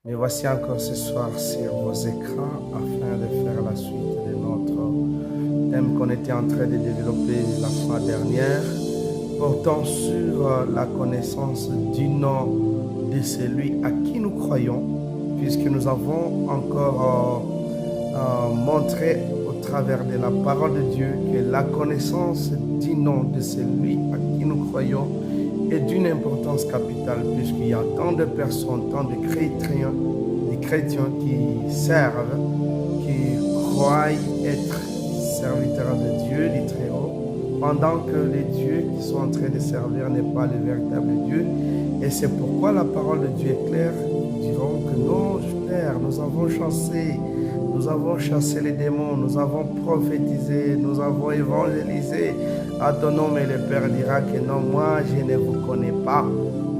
Mais voici encore ce soir sur vos écrans afin de faire la suite de notre thème qu'on était en train de développer la fois dernière, portant sur la connaissance du nom de celui à qui nous croyons, puisque nous avons encore montré au travers de la parole de Dieu que la connaissance du nom de celui à qui nous croyons est d'une importance capitale, puisqu'il y a tant de personnes, tant de chrétiens qui servent, qui croient être serviteurs de Dieu, du Très-Haut, pendant que les dieux qui sont en train de servir n'est pas le véritable Dieu. Et c'est pourquoi la parole de Dieu est claire. Ils diront que non, Père, nous avons chassé les démons, nous avons prophétisé, nous avons évangélisé à ton nom, et le Père dira que non, moi je ne vous connais pas.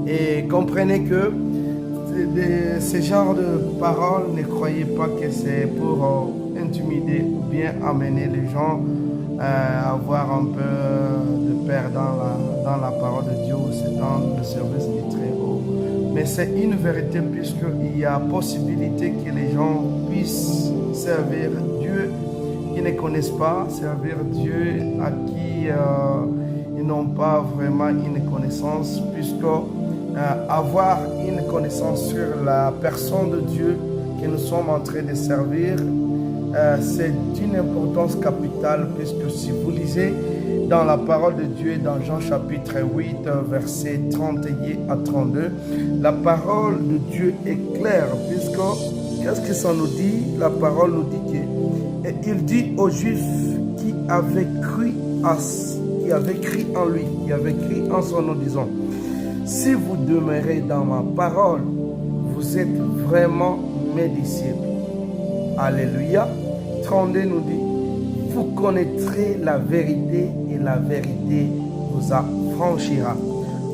Et comprenez que ce genre de paroles, ne croyez pas que c'est pour intimider ou bien amener les gens à avoir un peu de peur dans la parole de Dieu, c'est dans le service du Très-Haut. Mais c'est une vérité, puisqu'il y a possibilité que les gens puissent servir Dieu qui ne connaissent pas, servir Dieu à qui ils n'ont pas vraiment une connaissance, puisque avoir une connaissance sur la personne de Dieu que nous sommes en train de servir, c'est d'une importance capitale, puisque si vous lisez dans la parole de Dieu, dans Jean chapitre 8, versets 31 à 32, la parole de Dieu est claire, puisque, qu'est-ce que ça nous dit? La parole nous dit que, et il dit aux Juifs qui avaient cru en lui, qui avaient cru en son nom, disant, si vous demeurez dans ma parole, vous êtes vraiment mes disciples. Alléluia. 32 nous dit, vous connaîtrez la vérité et la vérité vous affranchira.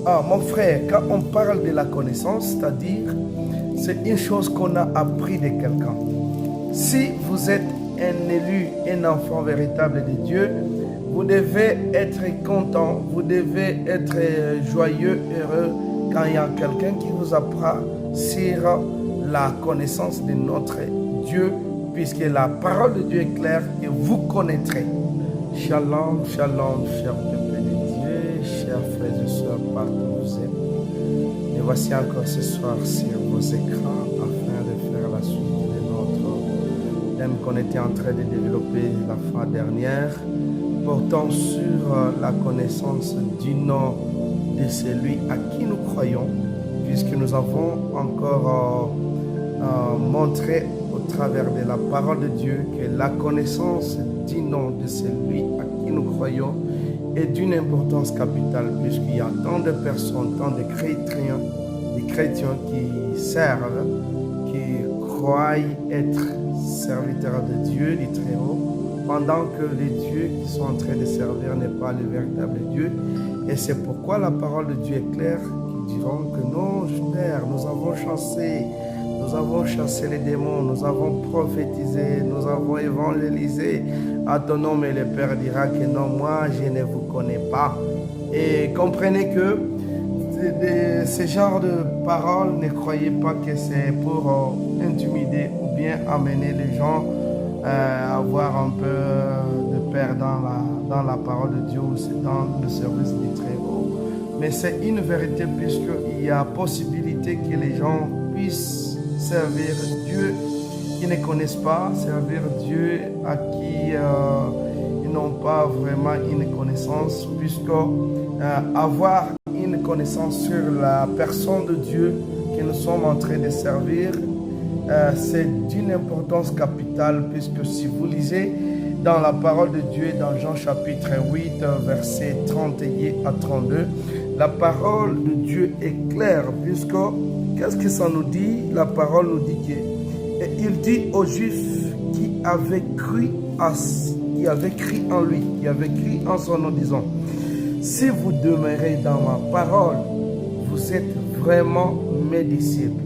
Ah, mon frère, quand on parle de la connaissance, c'est-à-dire, c'est une chose qu'on a appris de quelqu'un. Si vous êtes un élu, un enfant véritable de Dieu, vous devez être content, vous devez être joyeux, heureux quand il y a quelqu'un qui vous apprend sur la connaissance de notre Dieu, puisque la parole de Dieu est claire et vous connaîtrez. Shalom, shalom, cher peuple de Dieu, chers frères et sœurs partout où vous êtes. Et voici encore ce soir sur vos écrans afin de faire la suite de notre thème qu'on était en train de développer la fois dernière, portant sur la connaissance du nom de celui à qui nous croyons, puisque nous avons encore montré au travers de la parole de Dieu que la connaissance du nom de celui à qui nous croyons est d'une importance capitale, puisqu'il y a tant de personnes, tant de chrétiens qui servent, qui croient être serviteurs de Dieu, du Très-Haut, pendant que les dieux qui sont en train de servir n'est pas le véritable Dieu. Et c'est pourquoi la parole de Dieu est claire, qui diront que non, Père, nous avons chassé les démons, nous avons prophétisé, nous avons évangélisé à ton nom, et le Père dira que non, moi je ne vous connais pas. Et comprenez que ce genre de paroles, ne croyez pas que c'est pour intimider ou bien amener les gens avoir un peu de peur dans la parole de Dieu, c'est dans le service du Très-Haut. Mais c'est une vérité, puisqu'il y a possibilité que les gens puissent servir Dieu qui ne connaissent pas, servir Dieu à qui ils n'ont pas vraiment une connaissance, puisque avoir une connaissance sur la personne de Dieu que nous sommes en train de servir, c'est d'une importance capitale, puisque si vous lisez dans la parole de Dieu, dans Jean chapitre 8, versets 31 à 32, la parole de Dieu est claire, puisque, qu'est-ce que ça nous dit? La parole nous dit que, et il dit aux Juifs qui avaient cru en lui, qui avaient cru en son nom, disant, si vous demeurez dans ma parole, vous êtes vraiment mes disciples.